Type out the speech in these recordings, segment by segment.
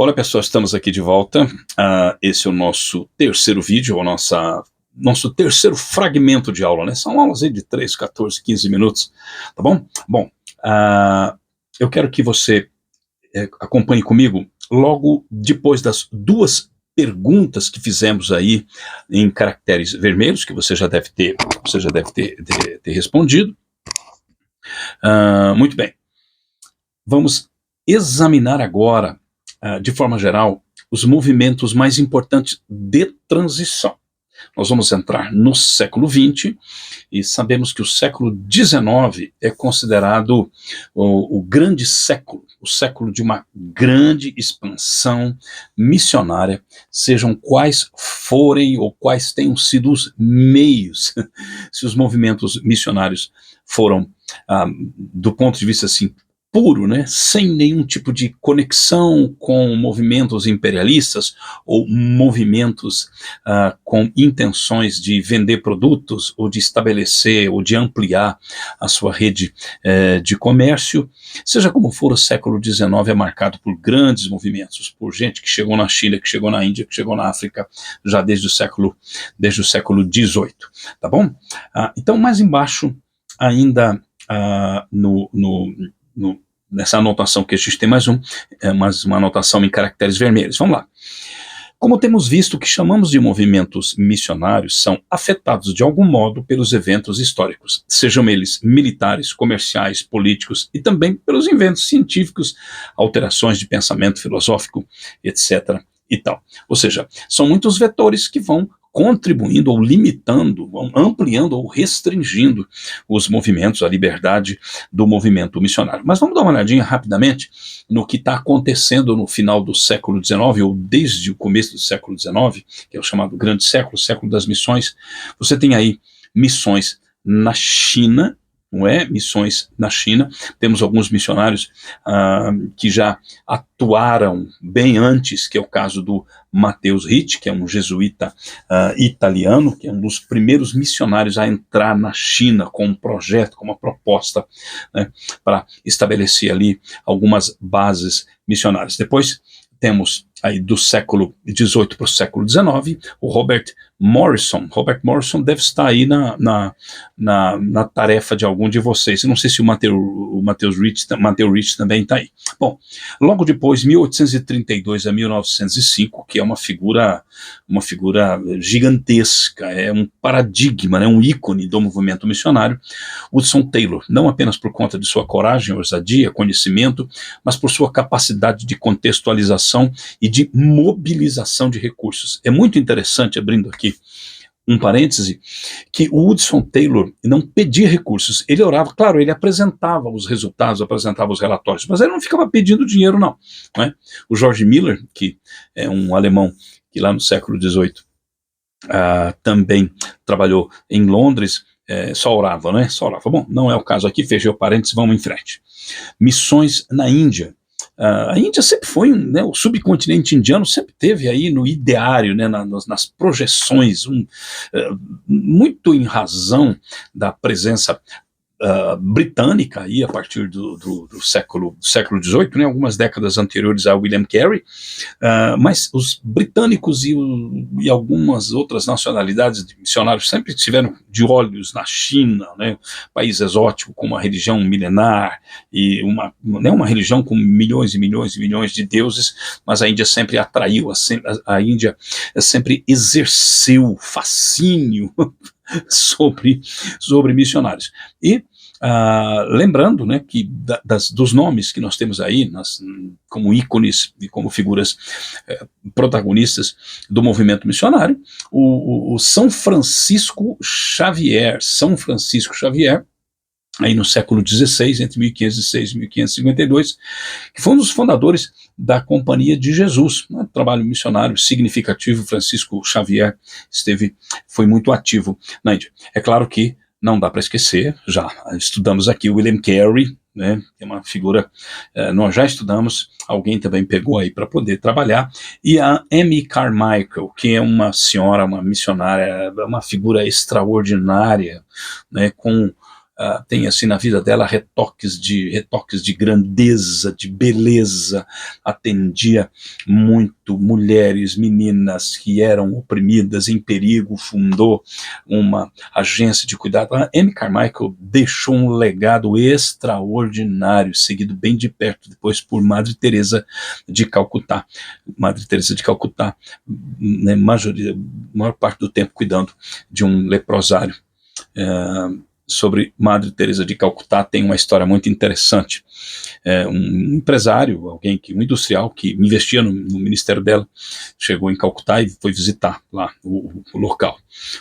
Olá pessoal, estamos aqui de volta. Esse é o nosso terceiro vídeo, nosso terceiro fragmento de aula, né? São aulas aí de 3, 14, 15 minutos, tá bom? Bom, eu quero que você acompanhe comigo logo depois das duas perguntas que fizemos aí em caracteres vermelhos, que você já deve ter respondido. Muito bem. Vamos examinar agora, de forma geral, os movimentos mais importantes de transição. Nós vamos entrar no século XX e sabemos que o século XIX é considerado o grande século, o século de uma grande expansão missionária, sejam quais forem ou quais tenham sido os meios. Se os movimentos missionários foram, do ponto de vista assim, puro, né, sem nenhum tipo de conexão com movimentos imperialistas ou movimentos com intenções de vender produtos ou de estabelecer ou de ampliar a sua rede de comércio. Seja como for, o século XIX é marcado por grandes movimentos, por gente que chegou na China, que chegou na Índia, que chegou na África, já desde o século XVIII, tá bom? Então, mais embaixo, ainda nessa anotação que a gente tem mais uma anotação em caracteres vermelhos. Vamos lá. Como temos visto, o que chamamos de movimentos missionários são afetados de algum modo pelos eventos históricos, sejam eles militares, comerciais, políticos e também pelos inventos científicos, alterações de pensamento filosófico, etc. e tal. Ou seja, são muitos vetores que vão contribuindo ou limitando, vão ampliando ou restringindo os movimentos, a liberdade do movimento missionário. Mas vamos dar uma olhadinha rapidamente no que está acontecendo no final do século XIX, ou desde o começo do século XIX, que é o chamado Grande Século, o século das missões. Você tem aí missões na China, não é? Missões na China. Temos alguns missionários que já atuaram bem antes, que é o caso do Matheus Ricci, que é um jesuíta italiano, que é um dos primeiros missionários a entrar na China com um projeto, com uma proposta, né, para estabelecer ali algumas bases missionárias. Depois temos aí do século XVIII para o século XIX, o Robert Morrison. Robert Morrison deve estar aí na tarefa de algum de vocês. Eu não sei se o Matheus Ricci também está aí. Bom, logo depois, 1832 a 1905, que é uma figura gigantesca, é um paradigma, né, um ícone do movimento missionário, Hudson Taylor, não apenas por conta de sua coragem, ousadia, conhecimento, mas por sua capacidade de contextualização e de mobilização de recursos. É muito interessante, abrindo aqui um parêntese, que o Hudson Taylor não pedia recursos, ele orava, claro, ele apresentava os resultados, apresentava os relatórios, mas ele não ficava pedindo dinheiro, não, né? O George Miller, que é um alemão que lá no século XVIII também trabalhou em Londres, só orava, né? Só orava. Bom, não é o caso aqui, fechei o parênteses, vamos em frente. Missões na Índia. A Índia sempre foi, né, o subcontinente indiano sempre teve aí no ideário, né, nas projeções, muito em razão da presença britânica aí a partir do século XVIII, né, algumas décadas anteriores a William Carey, mas os britânicos e algumas outras nacionalidades de missionários sempre estiveram de olhos na China, né, país exótico com uma religião milenar e uma religião com milhões e milhões e milhões de deuses, mas a Índia sempre atraiu, a Índia sempre exerceu fascínio sobre missionários. E lembrando, né, que dos nomes que nós temos aí como ícones e como figuras protagonistas do movimento missionário, o São Francisco Xavier, aí no século XVI, entre 1506 e 1552, que foi um dos fundadores da Companhia de Jesus, um trabalho missionário significativo. Francisco Xavier foi muito ativo na Índia. É claro que não dá para esquecer, já estudamos aqui o William Carey, né, que é uma figura, nós já estudamos, alguém também pegou aí para poder trabalhar, e a Amy Carmichael, que é uma senhora, uma missionária, uma figura extraordinária, né, com tem assim na vida dela retoques de grandeza, de beleza, atendia muito mulheres, meninas que eram oprimidas, em perigo, fundou uma agência de cuidado. A Amy Carmichael deixou um legado extraordinário, seguido bem de perto depois por Madre Teresa de Calcutá. Madre Teresa de Calcutá, né, maior parte do tempo cuidando de um leprosário. Sobre Madre Teresa de Calcutá tem uma história muito interessante. Um empresário, um industrial que investia no ministério dela, chegou em Calcutá e foi visitar lá o local,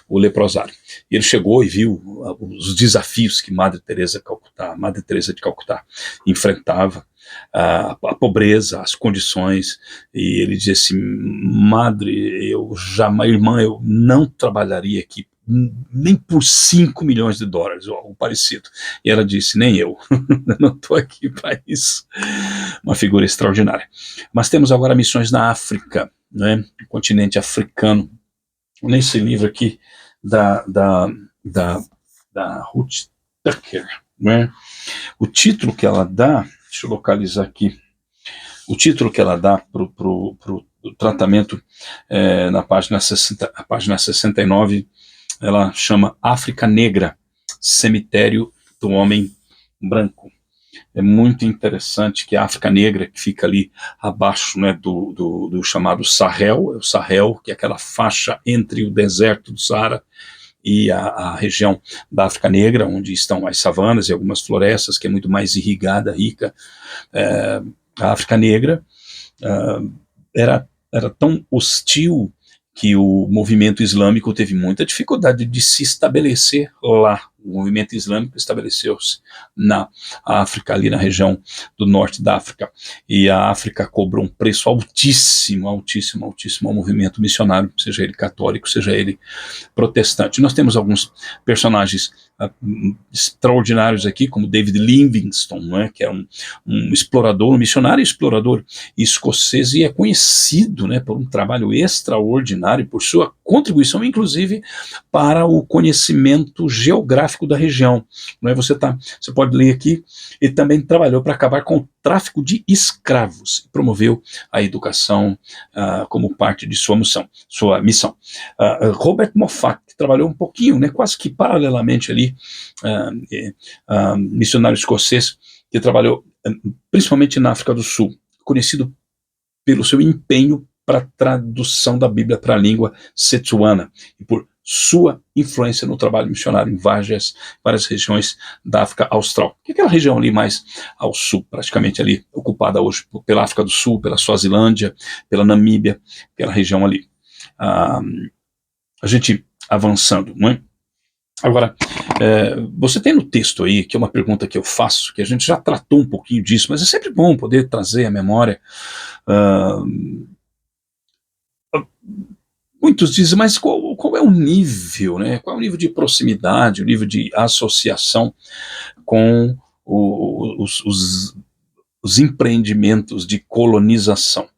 o leprosário. E ele chegou e viu os desafios que Madre Teresa de Calcutá enfrentava, a pobreza, as condições, e ele dizia assim: madre, irmã, eu não trabalharia aqui nem por 5 milhões de dólares, ou algo parecido. E ela disse: nem eu, não estou aqui para isso. Uma figura extraordinária. Mas temos agora missões na África, né, no continente africano. Nesse livro aqui da Ruth Tucker, né, o título que ela dá, deixa eu localizar aqui, o título que ela dá para o tratamento na página 69, ela chama África Negra, Cemitério do Homem Branco. É muito interessante que a África Negra, que fica ali abaixo, né, do chamado Sahel, o Sahel, que é aquela faixa entre o deserto do Saara e a região da África Negra, onde estão as savanas e algumas florestas, que é muito mais irrigada, rica. A África Negra era tão hostil que o movimento islâmico teve muita dificuldade de se estabelecer lá. O movimento islâmico estabeleceu-se na África, ali na região do norte da África, e a África cobrou um preço altíssimo ao movimento missionário, seja ele católico, seja ele protestante. Nós temos alguns personagens extraordinários aqui, como David Livingstone, né, que é um explorador, um missionário explorador escocês, e é conhecido, né, por um trabalho extraordinário, por sua contribuição, inclusive, para o conhecimento geográfico da região. Né, você pode ler aqui, ele também trabalhou para acabar com o tráfico de escravos, e promoveu a educação como parte de sua missão. Robert Moffat, que trabalhou um pouquinho, né, quase que paralelamente ali, missionário escocês, que trabalhou principalmente na África do Sul, conhecido pelo seu empenho para a tradução da Bíblia para a língua setuana, e por sua influência no trabalho missionário em várias regiões da África Austral, que é aquela região ali mais ao sul, praticamente ali ocupada hoje pela África do Sul, pela Suazilândia, pela Namíbia, aquela região ali. A gente avançando, não é? Agora, você tem no texto aí, que é uma pergunta que eu faço, que a gente já tratou um pouquinho disso, mas é sempre bom poder trazer à memória. Muitos dizem, mas qual é o nível, né? Qual é o nível de proximidade, o nível de associação com os empreendimentos de colonização?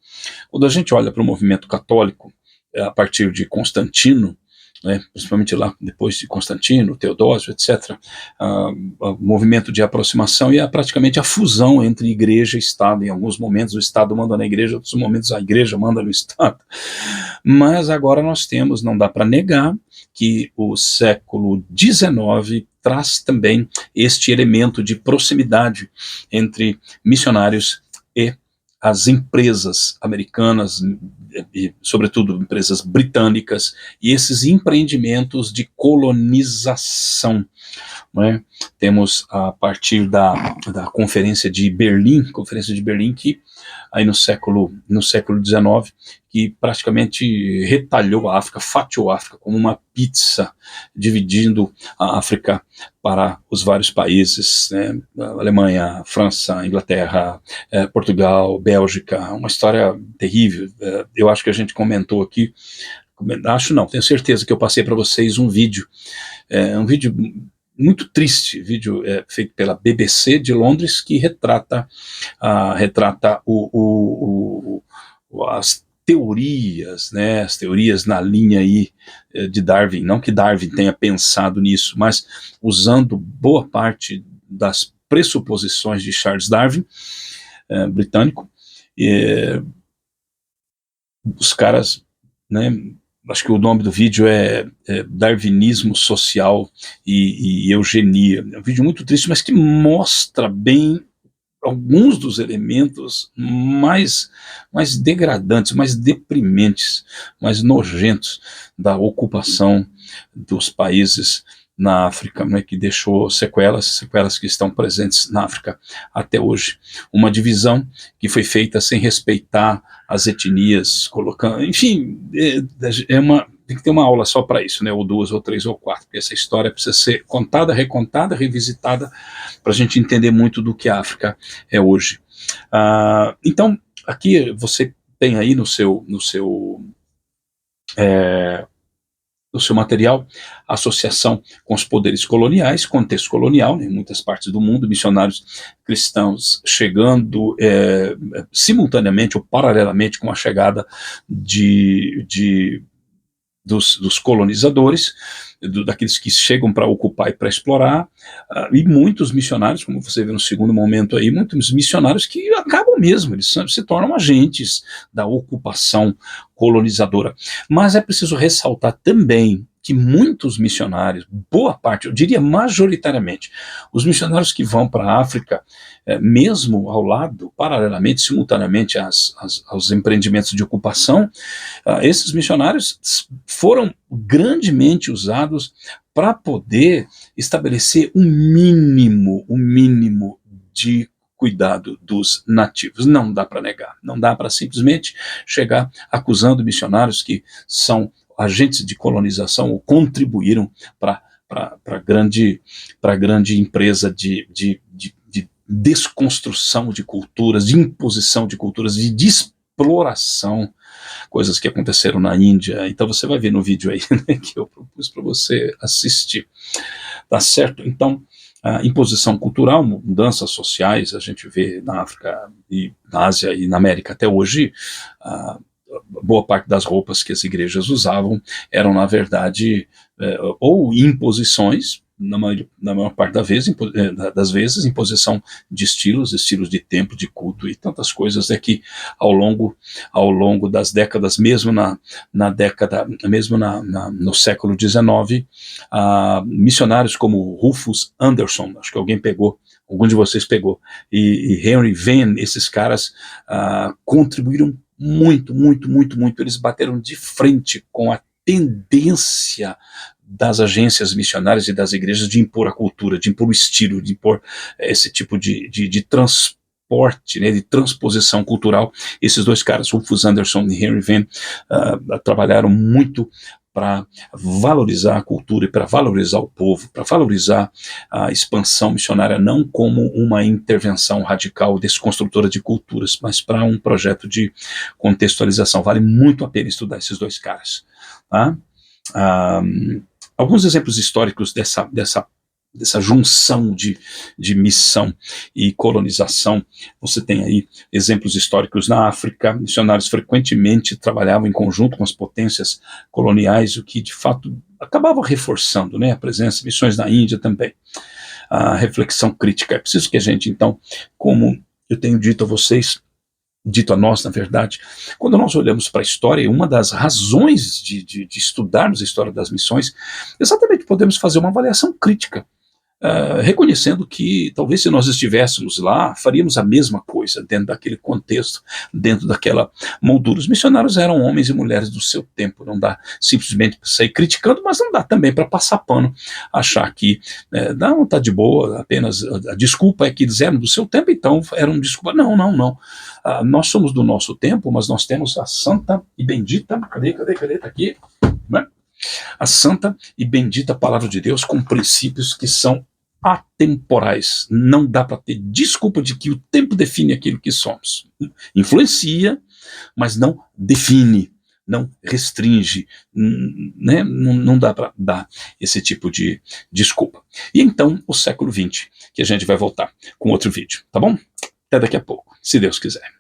Quando a gente olha para o movimento católico, a partir de Constantino, né, principalmente lá depois de Constantino, Teodósio, etc., o movimento de aproximação e praticamente a fusão entre igreja e Estado. Em alguns momentos o Estado manda na igreja, em outros momentos a igreja manda no Estado. Mas agora nós temos, não dá para negar, que o século XIX traz também este elemento de proximidade entre missionários e as empresas americanas, e sobretudo empresas britânicas, e esses empreendimentos de colonização. Né? Temos a partir da Conferência de Berlim, que aí no século XIX, que praticamente retalhou a África, fatiou a África como uma pizza, dividindo a África para os vários países, né? Alemanha, França, Inglaterra, Portugal, Bélgica, uma história terrível. Eu acho que a gente comentou aqui, tenho certeza que eu passei para vocês um vídeo muito triste, vídeo feito pela BBC de Londres, que retrata as teorias, né, as teorias na linha aí de Darwin, não que Darwin tenha pensado nisso, mas usando boa parte das pressuposições de Charles Darwin, britânico, os caras, né, acho que o nome do vídeo é Darwinismo Social e Eugenia. É um vídeo muito triste, mas que mostra bem alguns dos elementos mais degradantes, mais deprimentes, mais nojentos da ocupação dos países na África, né, que deixou sequelas que estão presentes na África até hoje. Uma divisão que foi feita sem respeitar as etnias, colocando, enfim, tem que ter uma aula só para isso, né, ou duas, ou três, ou quatro, porque essa história precisa ser contada, recontada, revisitada, para a gente entender muito do que a África é hoje. Então, aqui você tem aí no seu material, associação com os poderes coloniais, contexto colonial, né, em muitas partes do mundo, missionários cristãos chegando simultaneamente ou paralelamente com a chegada dos colonizadores, daqueles que chegam para ocupar e para explorar, e muitos missionários, como você vê no segundo momento aí, muitos missionários que acabam mesmo, eles se tornam agentes da ocupação colonizadora. Mas é preciso ressaltar também que muitos missionários, boa parte, eu diria majoritariamente, os missionários que vão para a África, mesmo ao lado, paralelamente, simultaneamente aos empreendimentos de ocupação, esses missionários foram grandemente usados para poder estabelecer um mínimo de cuidado dos nativos. Não dá para negar, não dá para simplesmente chegar acusando missionários que são agentes de colonização ou contribuíram para a grande empresa de desconstrução de culturas, de imposição de culturas, de exploração, coisas que aconteceram na Índia. Então você vai ver no vídeo aí, né, que eu propus para você assistir, tá certo? Então, a imposição cultural, mudanças sociais, a gente vê na África e na Ásia e na América até hoje, boa parte das roupas que as igrejas usavam eram, na verdade, ou imposições, na maior parte das vezes, imposição de estilos de templo, de culto e tantas coisas, que ao longo das décadas, mesmo no século XIX, missionários como Rufus Anderson, acho que algum de vocês pegou, e Henry Venn, esses caras contribuíram muito. Eles bateram de frente com a tendência das agências missionárias e das igrejas de impor a cultura, de impor o estilo, de impor esse tipo de transporte, né, de transposição cultural. Esses dois caras, Rufus Anderson e Henry Venn, trabalharam muito para valorizar a cultura e para valorizar o povo, para valorizar a expansão missionária, não como uma intervenção radical desconstrutora de culturas, mas para um projeto de contextualização. Vale muito a pena estudar esses dois caras. Tá? Alguns exemplos históricos dessa junção de missão e colonização. Você tem aí exemplos históricos na África. Missionários frequentemente trabalhavam em conjunto com as potências coloniais, o que de fato acabava reforçando, né, a presença de missões na Índia também. A reflexão crítica. É preciso que a gente, então, como eu tenho dito a nós, na verdade, quando nós olhamos para a história, uma das razões de estudarmos a história das missões, exatamente podemos fazer uma avaliação crítica, reconhecendo que talvez se nós estivéssemos lá, faríamos a mesma coisa dentro daquele contexto, dentro daquela moldura. Os missionários eram homens e mulheres do seu tempo, não dá simplesmente para sair criticando, mas não dá também para passar pano, achar que não, está de boa, apenas a desculpa é que eles eram do seu tempo, então eram desculpa. Não. Nós somos do nosso tempo, mas nós temos a santa e bendita, cadê, tá aqui, né? A santa e bendita palavra de Deus com princípios que são atemporais. Não dá para ter desculpa de que o tempo define aquilo que somos. Influencia, mas não define, não restringe, né? Não dá para dar esse tipo de desculpa. E então, o século XX, que a gente vai voltar com outro vídeo, tá bom? Até daqui a pouco, se Deus quiser.